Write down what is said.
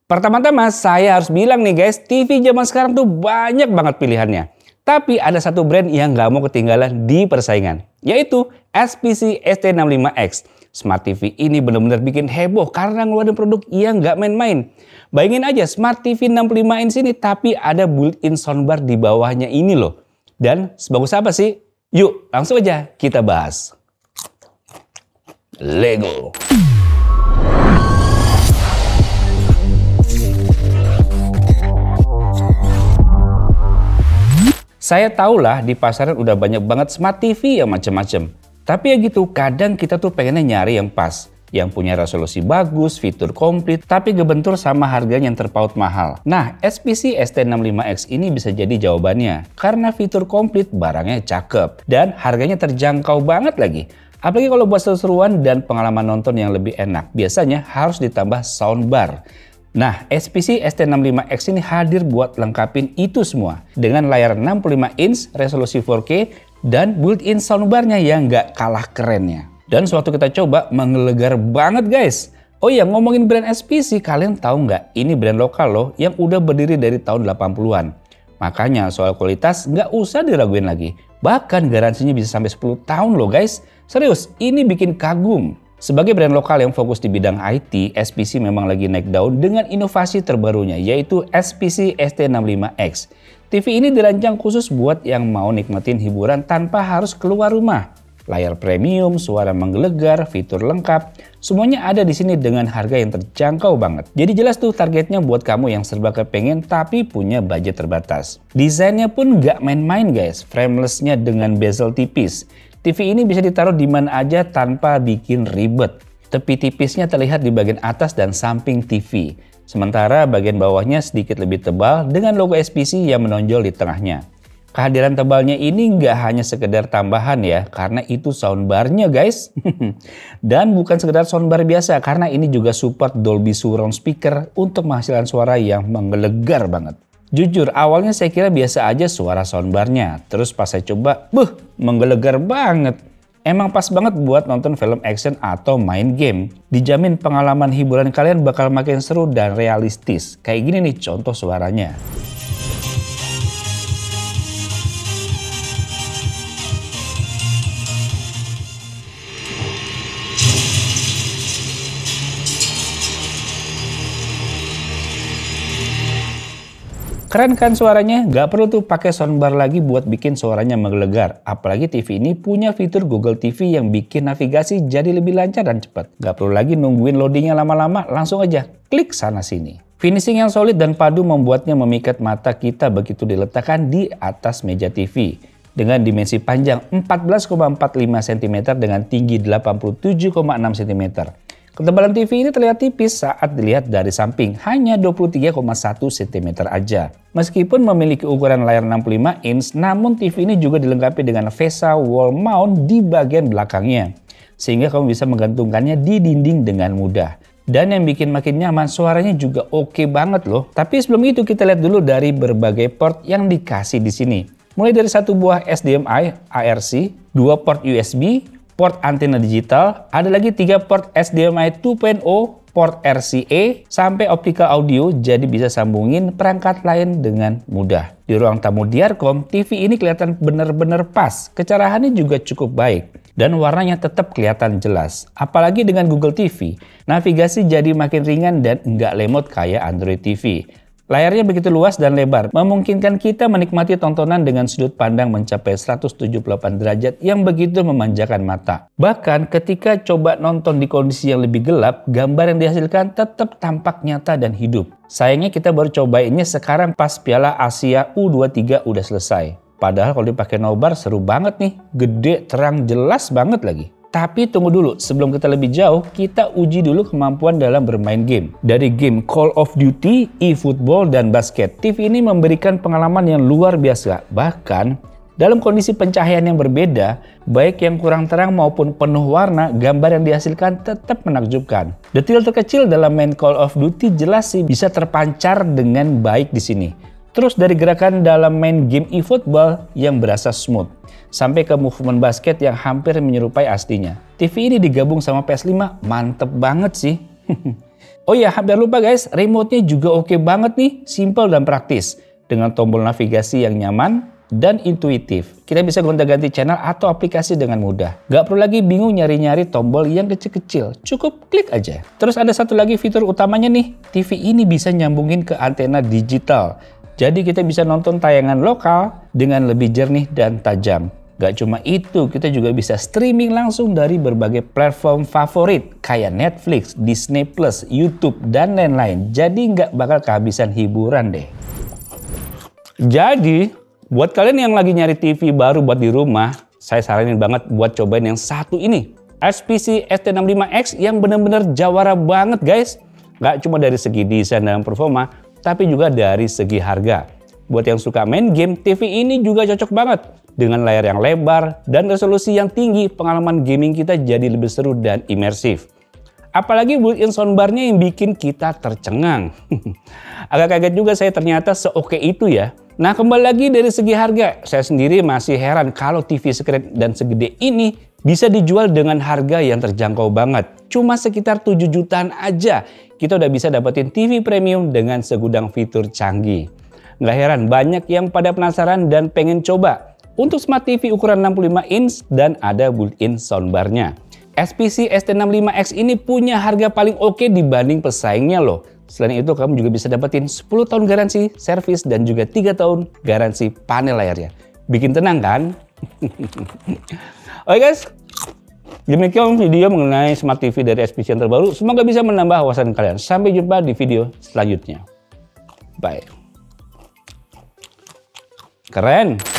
Pertama-tama saya harus bilang nih guys, TV zaman sekarang tuh banyak banget pilihannya. Tapi ada satu brand yang nggak mau ketinggalan di persaingan, yaitu SPC ST65X. Smart TV ini benar-benar bikin heboh karena ngeluarin produk yang nggak main-main. Bayangin aja Smart TV 65 inch ini tapi ada built-in soundbar di bawahnya ini loh. Dan sebagus apa sih? Yuk langsung aja kita bahas. Lego. Saya tahulah di pasaran udah banyak banget Smart TV yang macem-macem. Tapi ya gitu, kadang kita tuh pengennya nyari yang pas. Yang punya resolusi bagus, fitur komplit, tapi gebentur sama harganya yang terpaut mahal. Nah, SPC ST65X ini bisa jadi jawabannya. Karena fitur komplit, barangnya cakep. Dan harganya terjangkau banget lagi. Apalagi kalau buat seru-seruan dan pengalaman nonton yang lebih enak. Biasanya harus ditambah soundbar. Nah, SPC ST65X ini hadir buat lengkapin itu semua. Dengan layar 65 inch, resolusi 4K, dan built-in soundbarnya yang nggak kalah kerennya. Dan sewaktu kita coba, menggelegar banget guys. Oh iya, ngomongin brand SPC, kalian tahu nggak? Ini brand lokal loh, yang udah berdiri dari tahun 80-an. Makanya soal kualitas nggak usah diraguin lagi. Bahkan garansinya bisa sampai 10 tahun loh guys. Serius, ini bikin kagum. Sebagai brand lokal yang fokus di bidang IT, SPC memang lagi naik daun dengan inovasi terbarunya, yaitu SPC ST65X. TV ini dirancang khusus buat yang mau nikmatin hiburan tanpa harus keluar rumah. Layar premium, suara menggelegar, fitur lengkap, semuanya ada di sini dengan harga yang terjangkau banget. Jadi jelas tuh targetnya buat kamu yang serba kepengen tapi punya budget terbatas. Desainnya pun nggak main-main guys, frameless-nya dengan bezel tipis. TV ini bisa ditaruh di mana aja tanpa bikin ribet. Tepi tipisnya terlihat di bagian atas dan samping TV. Sementara bagian bawahnya sedikit lebih tebal dengan logo SPC yang menonjol di tengahnya. Kehadiran tebalnya ini nggak hanya sekedar tambahan ya, karena itu soundbarnya guys. Dan bukan sekedar soundbar biasa, karena ini juga support Dolby Surround Speaker untuk menghasilkan suara yang menggelegar banget. Jujur, awalnya saya kira biasa aja suara soundbarnya. Terus pas saya coba, menggelegar banget. Emang pas banget buat nonton film action atau main game. Dijamin pengalaman hiburan kalian bakal makin seru dan realistis. Kayak gini nih contoh suaranya. Keren kan suaranya? Gak perlu tuh pakai soundbar lagi buat bikin suaranya menggelegar. Apalagi TV ini punya fitur Google TV yang bikin navigasi jadi lebih lancar dan cepat. Gak perlu lagi nungguin loadingnya lama-lama, langsung aja klik sana sini. Finishing yang solid dan padu membuatnya memikat mata kita begitu diletakkan di atas meja TV. Dengan dimensi panjang 14,45 cm dengan tinggi 87,6 cm. Ketebalan TV ini terlihat tipis saat dilihat dari samping, hanya 23,1 cm aja. Meskipun memiliki ukuran layar 65 inch, namun TV ini juga dilengkapi dengan VESA wall mount di bagian belakangnya. Sehingga kamu bisa menggantungkannya di dinding dengan mudah. Dan yang bikin makin nyaman, suaranya juga oke banget loh. Tapi sebelum itu kita lihat dulu dari berbagai port yang dikasih di sini. Mulai dari satu buah HDMI ARC, 2 port USB, port antena digital, ada lagi 3 port HDMI 2.0, port RCA, sampai optical audio, jadi bisa sambungin perangkat lain dengan mudah. Di ruang tamu Diarcom, TV ini kelihatan bener-bener pas, kecerahannya juga cukup baik, dan warnanya tetap kelihatan jelas. Apalagi dengan Google TV, navigasi jadi makin ringan dan nggak lemot kayak Android TV. Layarnya begitu luas dan lebar, memungkinkan kita menikmati tontonan dengan sudut pandang mencapai 178 derajat yang begitu memanjakan mata. Bahkan ketika coba nonton di kondisi yang lebih gelap, gambar yang dihasilkan tetap tampak nyata dan hidup. Sayangnya kita baru cobainnya sekarang pas Piala Asia U23 udah selesai. Padahal kalau dipakai nobar seru banget nih, gede, terang, jelas banget lagi. Tapi tunggu dulu, sebelum kita lebih jauh, kita uji dulu kemampuan dalam bermain game. Dari game Call of Duty, eFootball, dan basket, TV ini memberikan pengalaman yang luar biasa. Bahkan, dalam kondisi pencahayaan yang berbeda, baik yang kurang terang maupun penuh warna, gambar yang dihasilkan tetap menakjubkan. Detail terkecil dalam main Call of Duty jelas sih bisa terpancar dengan baik di sini. Terus dari gerakan dalam main game eFootball yang berasa smooth, sampai ke movement basket yang hampir menyerupai aslinya. TV ini digabung sama PS5, mantep banget sih. Oh ya, hampir lupa guys, remote-nya juga oke banget nih, simple dan praktis. Dengan tombol navigasi yang nyaman dan intuitif. Kita bisa gonta-ganti channel atau aplikasi dengan mudah. Gak perlu lagi bingung nyari-nyari tombol yang kecil-kecil, cukup klik aja. Terus ada satu lagi fitur utamanya nih, TV ini bisa nyambungin ke antena digital. Jadi kita bisa nonton tayangan lokal dengan lebih jernih dan tajam. Gak cuma itu, kita juga bisa streaming langsung dari berbagai platform favorit kayak Netflix, Disney+, YouTube, dan lain-lain. Jadi nggak bakal kehabisan hiburan deh. Jadi, buat kalian yang lagi nyari TV baru buat di rumah, saya saranin banget buat cobain yang satu ini. SPC ST65X yang bener-bener jawara banget guys. Gak cuma dari segi desain dan performa, tapi juga dari segi harga. Buat yang suka main game, TV ini juga cocok banget. Dengan layar yang lebar dan resolusi yang tinggi, pengalaman gaming kita jadi lebih seru dan imersif. Apalagi built-in soundbarnya yang bikin kita tercengang. Agak kaget juga saya ternyata seoke itu ya. Nah kembali lagi dari segi harga, saya sendiri masih heran kalau TV screen dan segede ini bisa dijual dengan harga yang terjangkau banget. Cuma sekitar 7 jutaan aja kita udah bisa dapetin TV premium dengan segudang fitur canggih. Nggak heran banyak yang pada penasaran dan pengen coba. Untuk Smart TV ukuran 65 inch dan ada built-in soundbarnya. SPC ST65X ini punya harga paling oke dibanding pesaingnya loh. Selain itu kamu juga bisa dapetin 10 tahun garansi servis dan juga 3 tahun garansi panel layarnya. Bikin tenang kan? Oke guys, demikian video mengenai Smart TV dari SPC yang terbaru. Semoga bisa menambah wawasan kalian. Sampai jumpa di video selanjutnya. Bye. Keren.